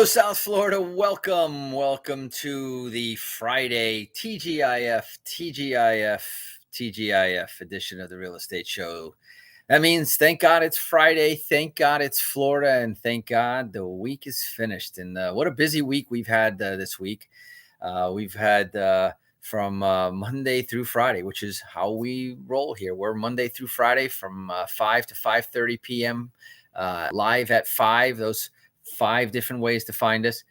Hello, South Florida. Welcome to the Friday TGIF edition of the Real Estate Show. That means thank God it's Friday, thank God it's Florida, and thank God the week is finished. And what a busy week we've had this week. We've had from Monday through Friday, which is how we roll here. We're Monday through Friday from 5 to 5:30 p.m. Live at 5. Those 5 different ways to find us.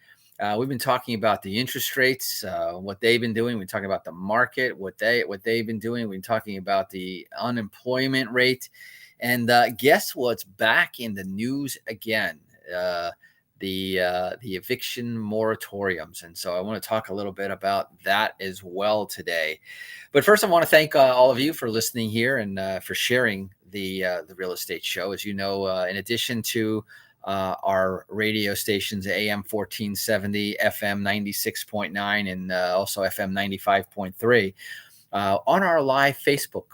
We've been talking about the interest rates, what they've been doing. We've been talking about the market, what they've been doing. We've been talking about the unemployment rate, and guess what's back in the news again? The eviction moratoriums, and so I want to talk a little bit about that as well today. But first, I want to thank all of you for listening here and for sharing the Real Estate Show. As you know, in addition to our radio stations, AM 1470, FM 96.9, and also FM 95.3. On our live Facebook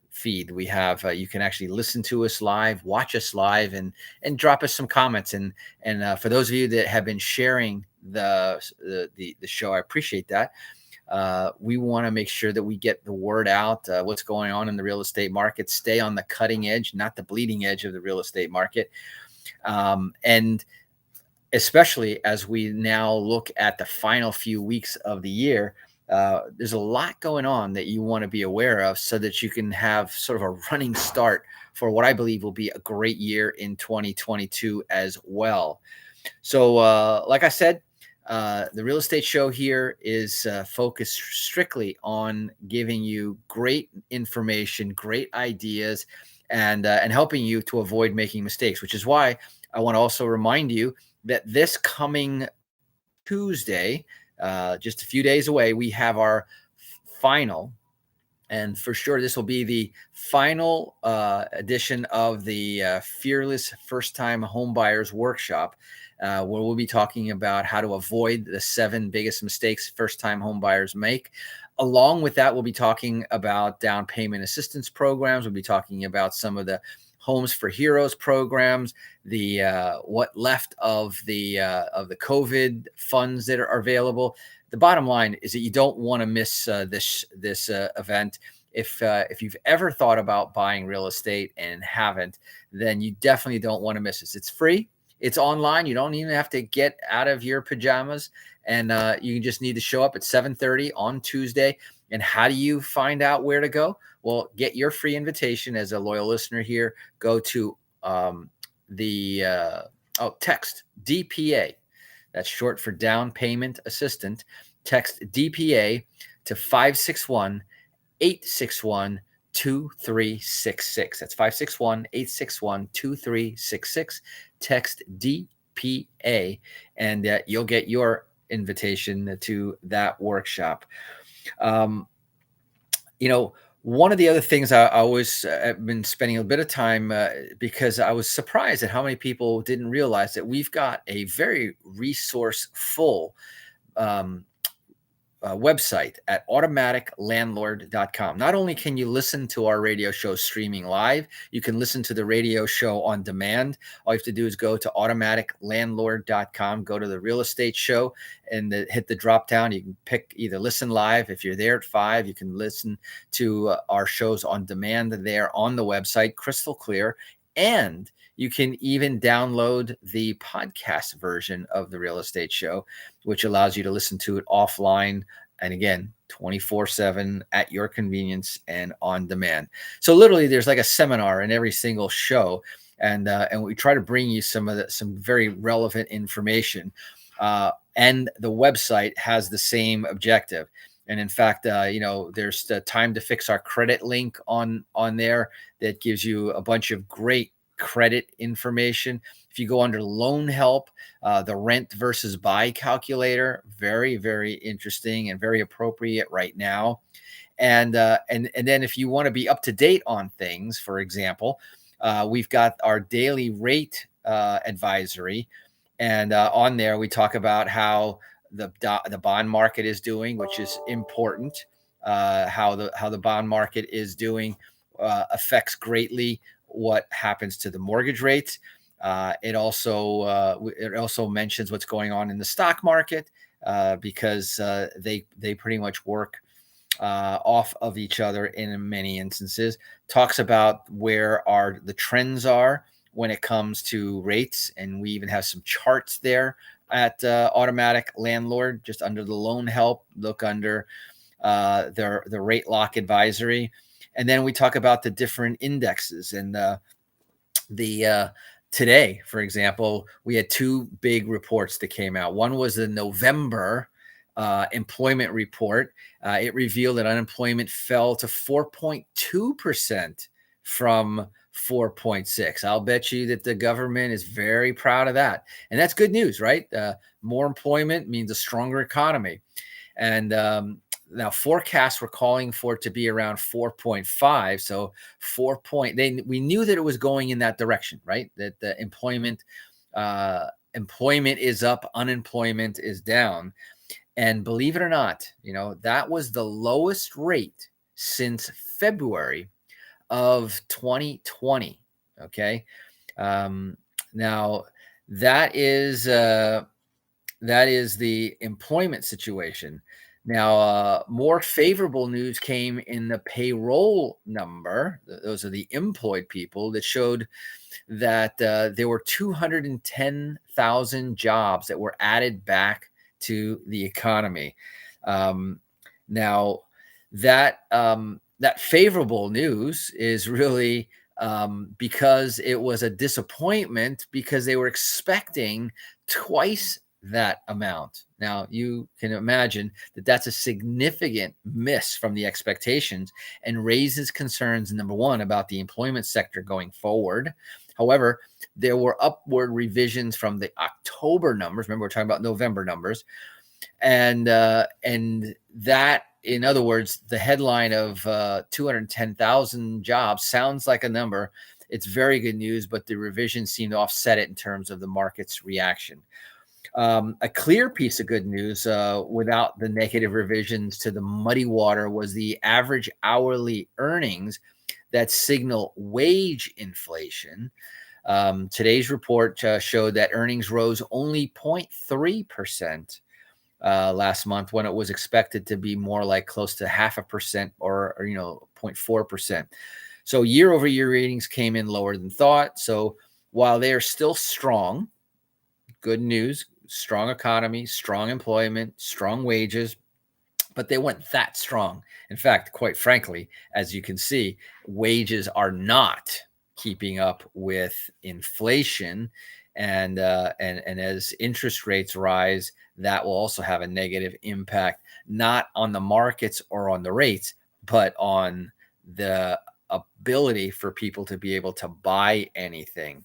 feed, we have you can actually listen to us live, watch us live, and drop us some comments. And for those of you that have been sharing the show, I appreciate that. We want to make sure that we get the word out, what's going on in the real estate market, stay on the cutting edge, not the bleeding edge of the real estate market. And especially as we now look at the final few weeks of the year, there's a lot going on that you want to be aware of so that you can have sort of a running start for what I believe will be a great year in 2022 as well. So, like I said, the Real Estate Show here is focused strictly on giving you great information, great ideas, and helping you to avoid making mistakes, which is why I want to also remind you that this coming Tuesday, just a few days away, we have our final, and for sure this will be the final edition of the Fearless First Time Homebuyers Workshop, where we'll be talking about how to avoid the 7 biggest mistakes first time homebuyers make. Along with that, we'll be talking about down payment assistance programs. We'll be talking about some of the Homes for Heroes programs, the what left of the COVID funds that are available. The bottom line is that you don't want to miss this event. If you've ever thought about buying real estate and haven't, then you definitely don't want to miss this. It's free. It's online. You don't even have to get out of your pajamas, and you just need to show up at 7:30 on Tuesday. And how do you find out where to go? Well, get your free invitation as a loyal listener here. Go to text DPA. That's short for down payment assistant. Text DPA to 561-861-2366. That's 561-861-2366. Text DPA, and you'll get your invitation to that workshop. One of the other things I always have been spending a bit of time because I was surprised at how many people didn't realize that we've got a very resourceful website at automaticlandlord.com. Not only can you listen to our radio show streaming live, you can listen to the radio show on demand. All you have to do is go to automaticlandlord.com, go to the real estate show, and hit the drop down. You can pick either listen live. If you're there at 5, you can listen to our shows on demand there on the website, crystal clear. And you can even download the podcast version of the Real Estate Show, which allows you to listen to it offline and again 24/7 at your convenience and on demand. So literally, there's like a seminar in every single show, and we try to bring you some very relevant information. And the website has the same objective. And in fact, there's the time to fix our credit link on there that gives you a bunch of great credit information. If you go under loan help, the rent versus buy calculator, very, very interesting and very appropriate right now. And then if you want to be up to date on things, for example, we've got our daily rate advisory. And on there, we talk about how the bond market is doing, which is important. How the bond market is doing affects greatly what happens to the mortgage rates. It also mentions what's going on in the stock market because they pretty much work off of each other in many instances. Talks about where the trends are when it comes to rates, and we even have some charts there at Automatic Landlord, just under the loan help. Look under the rate lock advisory, and then we talk about the different indexes and the today, for example, we had two big reports that came out. One was the November employment report. It revealed that unemployment fell to 4.2% from 4.6. I'll bet you that the government is very proud of that. And that's good news, right? More employment means a stronger economy. And now forecasts were calling for it to be around 4.5. So we knew that it was going in that direction, right? That the employment is up, unemployment is down. And believe it or not, that was the lowest rate since February of 2020. Okay. Now that is the employment situation. Now, more favorable news came in the payroll number. Those are the employed people that showed that there were 210,000 jobs that were added back to the economy. Now, that favorable news is really because it was a disappointment because they were expecting twice that amount. Now, you can imagine that that's a significant miss from the expectations and raises concerns, number one, about the employment sector going forward. However, there were upward revisions from the October numbers. Remember, we're talking about November numbers. And that, in other words, the headline of 210,000 jobs sounds like a number. It's very good news, but the revisions seem to offset it in terms of the market's reaction. A clear piece of good news without the negative revisions to the muddy water was the average hourly earnings that signal wage inflation. Today's report showed that earnings rose only 0.3% last month, when it was expected to be more like close to 0.5% or 0.4%. So year over year ratings came in lower than thought. So while they are still strong, good news, strong economy, strong employment, strong wages, but they weren't that strong. In fact, quite frankly, as you can see, wages are not keeping up with inflation. And as interest rates rise, that will also have a negative impact, not on the markets or on the rates, but on the ability for people to be able to buy anything.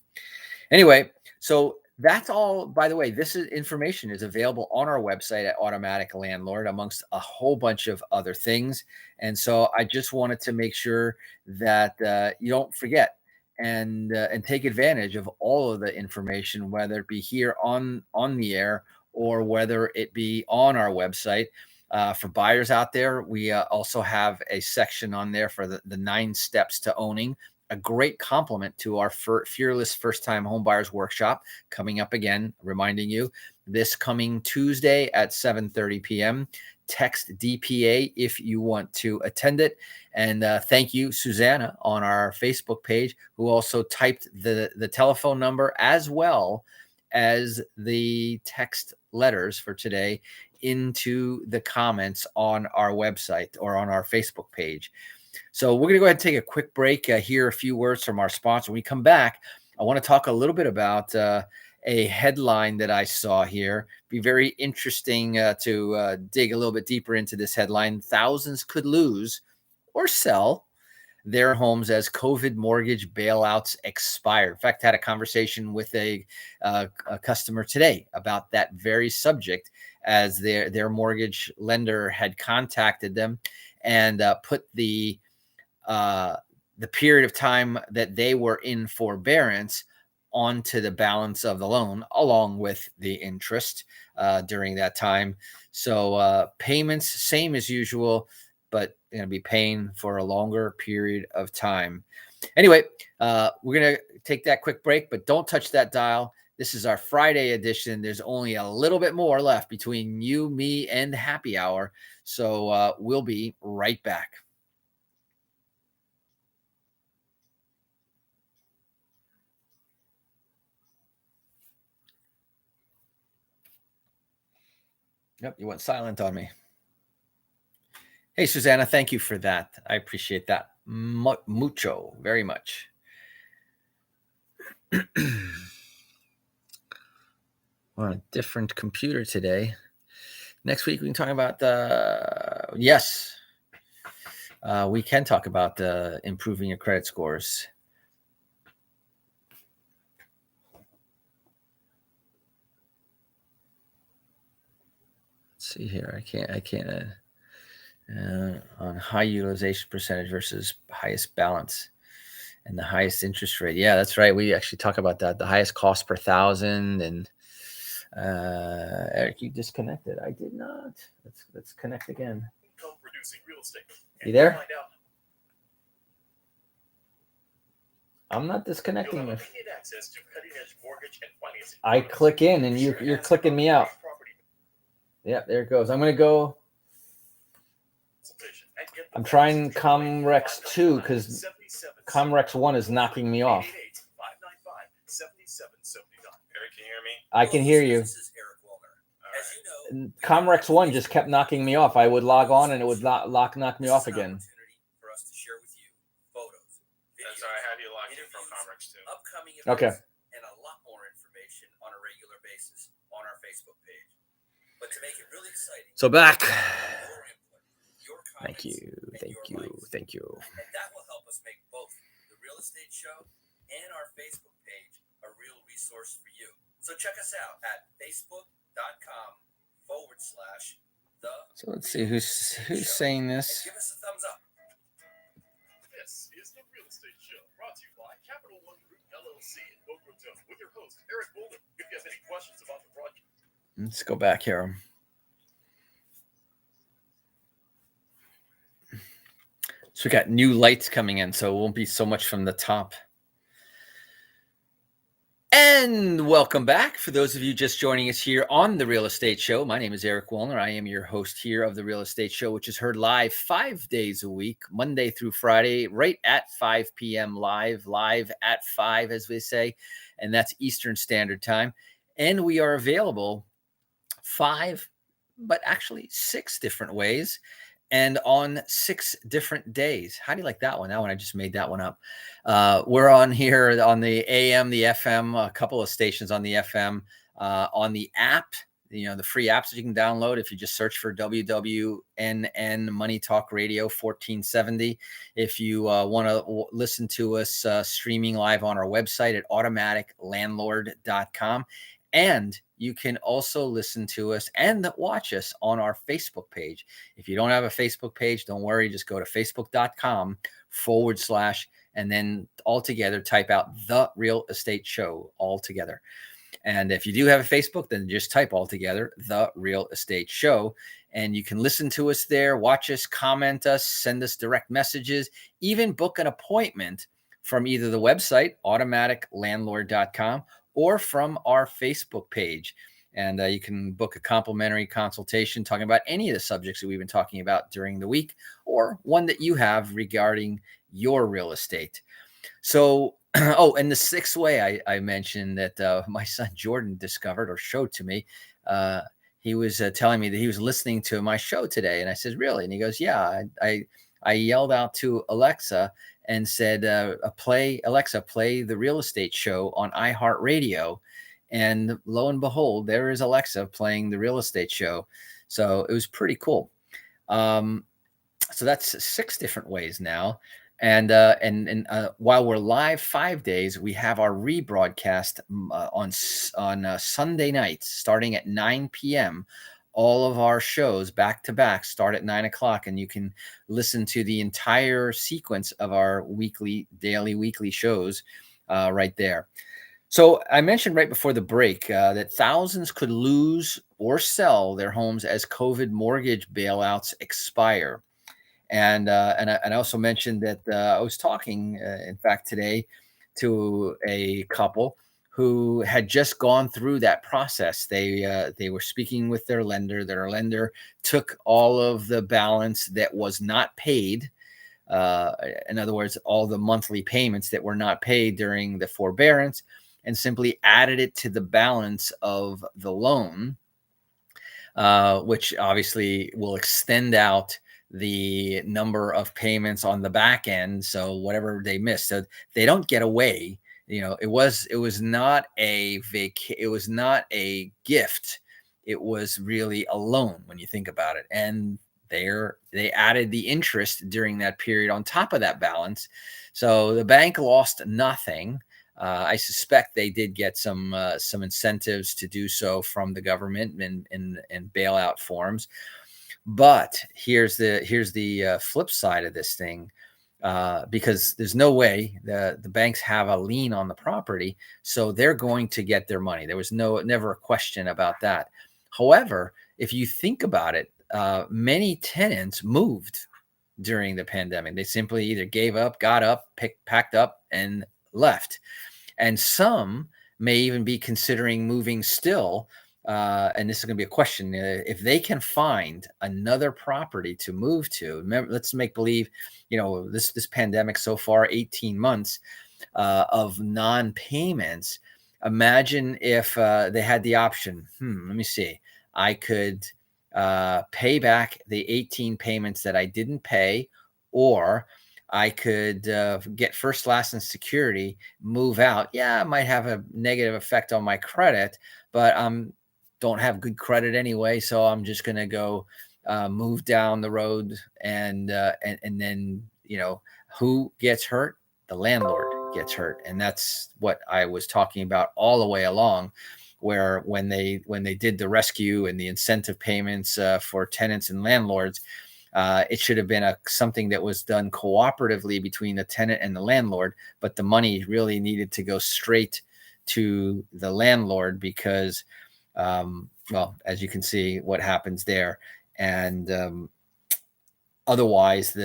Anyway, so that's all. By the way, information is available on our website at Automatic Landlord, amongst a whole bunch of other things. And so I just wanted to make sure that you don't forget and take advantage of all of the information, whether it be here on the air or whether it be on our website. For buyers out there, we also have a section on there for the 9 steps to owning. A great complement to our Fearless First Time Home Buyers Workshop coming up again, reminding you this coming Tuesday at 7:30 p.m. Text DPA if you want to attend it. And thank you, Susanna, on our Facebook page, who also typed the telephone number as well as the text letters for today into the comments on our website or on our Facebook page. So we're going to go ahead and take a quick break, hear a few words from our sponsor. When we come back, I want to talk a little bit about a headline that I saw here. Be very interesting to dig a little bit deeper into this headline. Thousands could lose or sell their homes as COVID mortgage bailouts expire. In fact, I had a conversation with a customer today about that very subject, as their mortgage lender had contacted them and put the period of time that they were in forbearance onto the balance of the loan, along with the interest during that time. So payments, same as usual, but going to be paying for a longer period of time. Anyway, we're going to take that quick break, but don't touch that dial. This is our Friday edition. There's only a little bit more left between you, me, and happy hour. So we'll be right back. Yep, you went silent on me. Hey, Susanna, thank you for that. I appreciate that mucho, very much. We're on a different computer today. Next week, we can talk about yes, we can talk about improving your credit scores. Let's see here. I can't. On high utilization percentage versus highest balance and the highest interest rate. Yeah, that's right. We actually talk about that. The highest cost per thousand. And Eric, you disconnected. I did not. Let's connect again. You there? I'm not disconnecting. I click in and you're clicking me out. Yeah, there it goes. I'm going to go. I'm trying Comrex 2 because Comrex 1 is knocking me off. Eric, can you hear me? I can hear you. This is Eric Willner. Comrex 1 just kept knocking me off. I would log on and it would knock me off again. For us to share with you photos, videos, Sorry, how do you log in from Comrex 2? upcoming Okay. events, and a lot more information on a regular basis on our Facebook page. But to make it really exciting, So back. your input, your Thank comments, you. and Thank your you. likes. Thank you. And that will help us make both the real estate show and our Facebook page a real resource for you. So check us out at facebook.com/the. So let's see who's saying And this. give us a thumbs up. This is the Real Estate Show, brought to you by Capital One Group LLC in Boca Raton, with your host, Eric Willner. If you have any questions about the project, Let's go back here. So we got new lights coming in, so it won't be so much from the top. And welcome back. For those of you just joining us here on The Real Estate Show, my name is Eric Willner. I am your host here of The Real Estate Show, which is heard live 5 days a week, Monday through Friday, right at 5 p.m. live at 5, as they say, and that's Eastern Standard Time. And we are available 5, but actually 6 different ways and on 6 different days. How do you like that one? That one, I just made that one up. We're on here on the AM, the FM, a couple of stations on the FM, on the app, the free apps that you can download if you just search for WWNN Money Talk Radio 1470. If you want to listen to us streaming live on our website at automaticlandlord.com. And you can also listen to us and watch us on our Facebook page. If you don't have a Facebook page, don't worry. Just go to facebook.com/ and then all together type out The Real Estate Show all together. And if you do have a Facebook, then just type all together The Real Estate Show. And you can listen to us there, watch us, comment us, send us direct messages, even book an appointment from either the website, automaticlandlord.com, or from our Facebook page. And you can book a complimentary consultation talking about any of the subjects that we've been talking about during the week, or one that you have regarding your real estate. So, and the 6th way I mentioned that my son Jordan discovered or showed to me, he was telling me that he was listening to my show today. And I said, really? And he goes, yeah, I yelled out to Alexa and said, Alexa, play The Real Estate Show on iHeartRadio. And lo and behold, there is Alexa playing The Real Estate Show. So it was pretty cool. So that's 6 different ways now. And while we're live 5 days, we have our rebroadcast on Sunday nights starting at 9 p.m. All of our shows back to back start at 9 o'clock, and you can listen to the entire sequence of our weekly shows right there. So I mentioned right before the break that thousands could lose or sell their homes as COVID mortgage bailouts expire. And I also mentioned that I was talking, in fact, today to a couple who had just gone through that process. They were speaking with their lender. Their lender took all of the balance that was not paid. Uh, in other words, all the monthly payments that were not paid during the forbearance, and simply added it to the balance of the loan, which obviously will extend out the number of payments on the back end. So whatever they missed, so they don't get away. It was not it was not a gift. It was really a loan when you think about it. And they added the interest during that period on top of that balance. So the bank lost nothing. I suspect they did get some incentives to do so from the government and bailout forms. But here's the flip side of this thing, because there's no way the banks have a lien on the property, so they're going to get their money. There was never a question about that. However, if you think about it, many tenants moved during the pandemic. They simply either gave up, got up, packed up, and left. And some may even be considering moving still. And this is going to be a question: if they can find another property to move to. Remember, let's make believe, this pandemic so far, 18 months of non-payments. Imagine if they had the option. Let me see. I could pay back the 18 payments that I didn't pay, or I could get first, last, and security, move out. Yeah, it might have a negative effect on my credit, but don't have good credit anyway, so I'm just going to go move down the road, and then who gets hurt? The landlord gets hurt, and that's what I was talking about all the way along. Where when they did the rescue and the incentive payments for tenants and landlords, it should have been something that was done cooperatively between the tenant and the landlord, but the money really needed to go straight to the landlord because, well, as you can see, what happens there. And otherwise,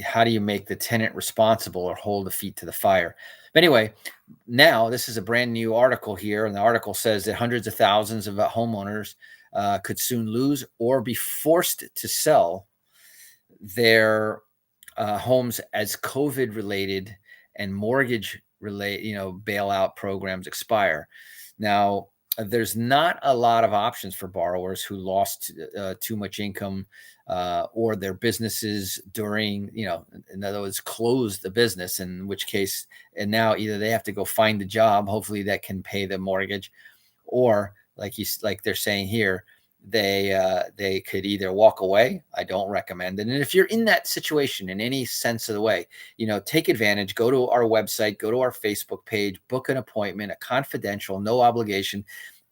how do you make the tenant responsible or hold the feet to the fire? But anyway, now this is a brand new article here, and the article says that hundreds of thousands of homeowners could soon lose or be forced to sell their homes as COVID related and mortgage related, bailout programs expire. Now, there's not a lot of options for borrowers who lost too much income or their businesses during, in other words, closed the business, in which case, and now either they have to go find a job, hopefully that can pay the mortgage, or like they're saying here, they could either walk away. I don't recommend it. And if you're in that situation in any sense of the way, take advantage, go to our website, go to our Facebook page, book an appointment, a confidential, no obligation,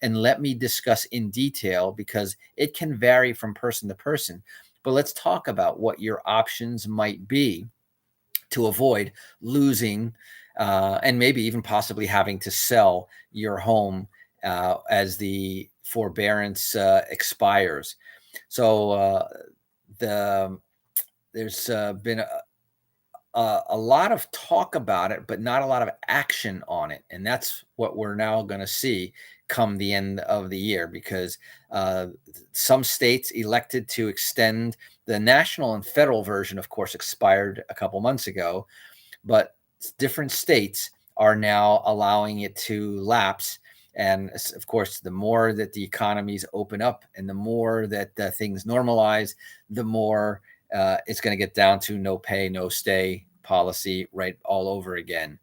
and let me discuss in detail, because it can vary from person to person. But let's talk about what your options might be to avoid losing and maybe even possibly having to sell your home as the forbearance expires. So there's been a lot of talk about it, but not a lot of action on it. And that's what we're now going to see come the end of the year, because some states elected to extend. The national and federal version, of course, expired a couple months ago, but different states are now allowing it to lapse. And of course, the more that the economies open up and the more that things normalize, the more it's going to get down to no pay, no stay policy right all over again.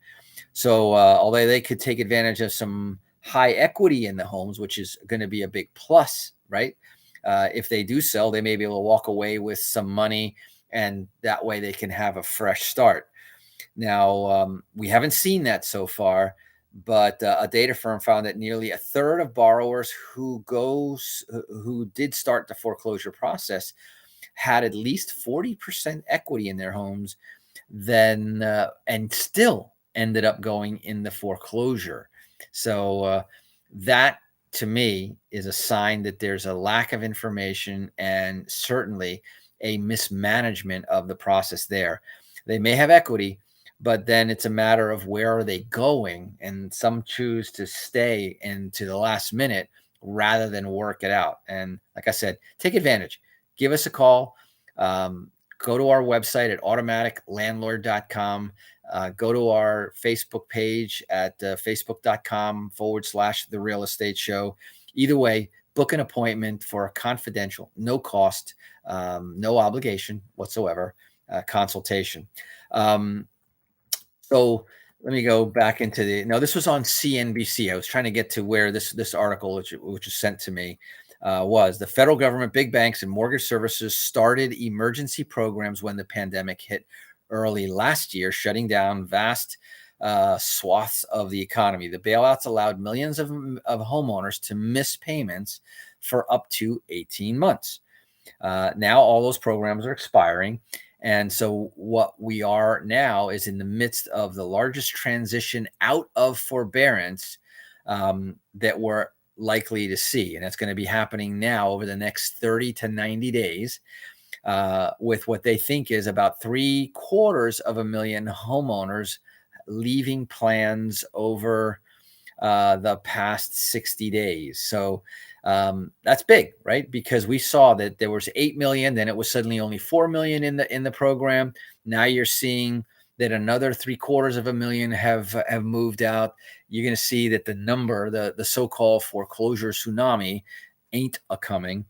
So although they could take advantage of some high equity in the homes, which is going to be a big plus, right? If they do sell, they may be able to walk away with some money, and that way they can have a fresh start. Now, we haven't seen that so far, but a data firm found that nearly a third of borrowers who did start the foreclosure process had at least 40% equity in their homes, then and still ended up going in the foreclosure. So that, to me, is a sign that there's a lack of information, and certainly a mismanagement of the process there. They may have equity, but then it's a matter of where are they going, and some choose to stay into the last minute rather than work it out. And like I said, take advantage. Give us a call. Go to our website at automaticlandlord.com. Go to our Facebook page at facebook.com/The Real Estate Show. Either way, book an appointment for a confidential, no cost, no obligation whatsoever consultation. So let me go back into this was on CNBC. I was trying to get to where this article, which was sent to me, was the federal government, big banks, and mortgage services started emergency programs when the pandemic hit early last year, shutting down vast swaths of the economy. The bailouts allowed millions of homeowners to miss payments for up to 18 months. Now all those programs are expiring. And so what we are now is in the midst of the largest transition out of forbearance that we're likely to see. And that's going to be happening now over the next 30 to 90 days with what they think is about 750,000 homeowners leaving plans over the past 60 days. So that's big, right? Because we saw that there was 8 million, then it was suddenly only 4 million in the program. Now you're seeing that another 750,000 have moved out. You're going to see that the number, the so-called foreclosure tsunami, ain't a coming.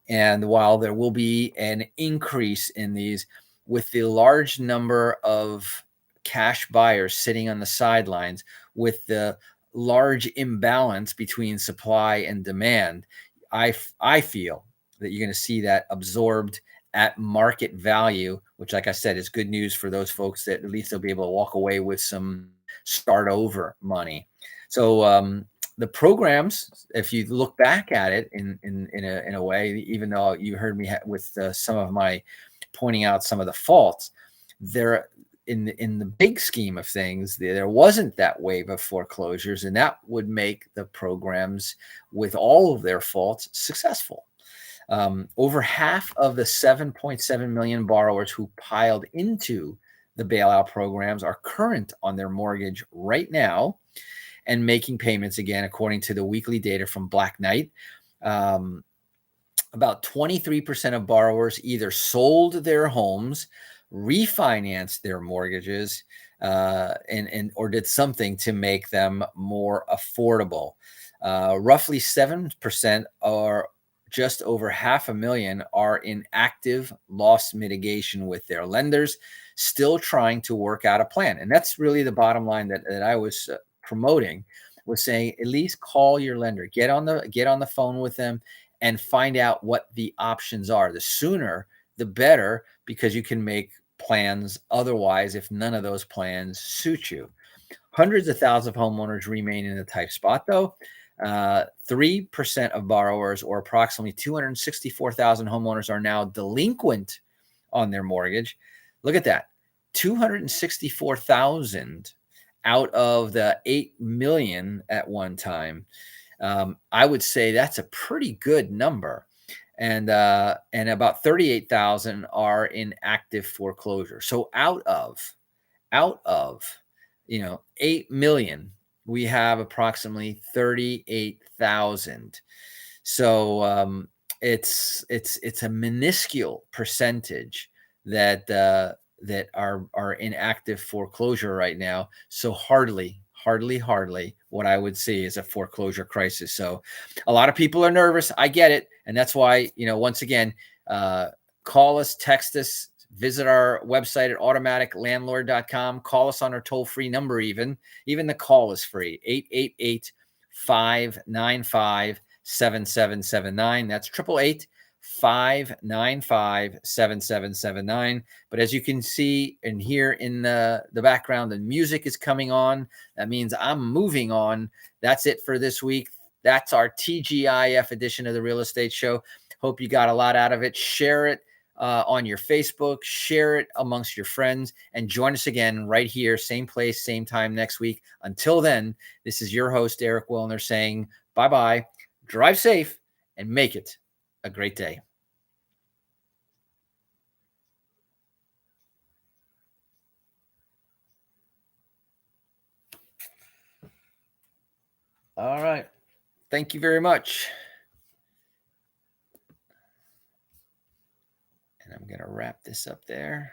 And while there will be an increase in these, with the large number of cash buyers sitting on the sidelines, with the large imbalance between supply and demand, I feel that you're going to see that absorbed at market value, which, like I said, is good news for those folks that at least they'll be able to walk away with some start over money. So the programs, if you look back at it in a way, even though you heard me with some of my pointing out some of the faults, there in the big scheme of things, there wasn't that wave of foreclosures, and that would make the programs, with all of their faults, successful. Over half of the 7.7 million borrowers who piled into the bailout programs are current on their mortgage right now and making payments again, according to the weekly data from Black Knight. About 23% of borrowers either sold their homes, refinanced their mortgages, and or did something to make them more affordable. Roughly 7%, or just over 500,000, are in active loss mitigation with their lenders, still trying to work out a plan. And that's really the bottom line that I was promoting, was saying, at least call your lender, get on the phone with them and find out what the options are. The sooner, the better, because you can make plans otherwise if none of those plans suit you. Hundreds of thousands of homeowners remain in a tight spot, though. 3% of borrowers, or approximately 264,000 homeowners, are now delinquent on their mortgage. Look at that. 264,000 out of the 8 million at one time. I would say that's a pretty good number. And about 38,000 are in active foreclosure. So out of 8 million, we have approximately 38,000. So it's a minuscule percentage that are in active foreclosure right now. So hardly what I would see is a foreclosure crisis. So a lot of people are nervous. I get it. And that's why, once again, call us, text us, visit our website at automaticlandlord.com. Call us on our toll-free number. Even the call is free, 888-595-7779. That's 888-595-7779. But as you can see and hear in the background, the music is coming on. That means I'm moving on. That's it for this week. That's our TGIF edition of the Real Estate Show. Hope you got a lot out of it. Share it on your Facebook, share it amongst your friends, and join us again right here, same place, same time next week. Until then, this is your host, Eric Willner, saying bye-bye, drive safe, and make it a great day. All right. Thank you very much. And I'm going to wrap this up there.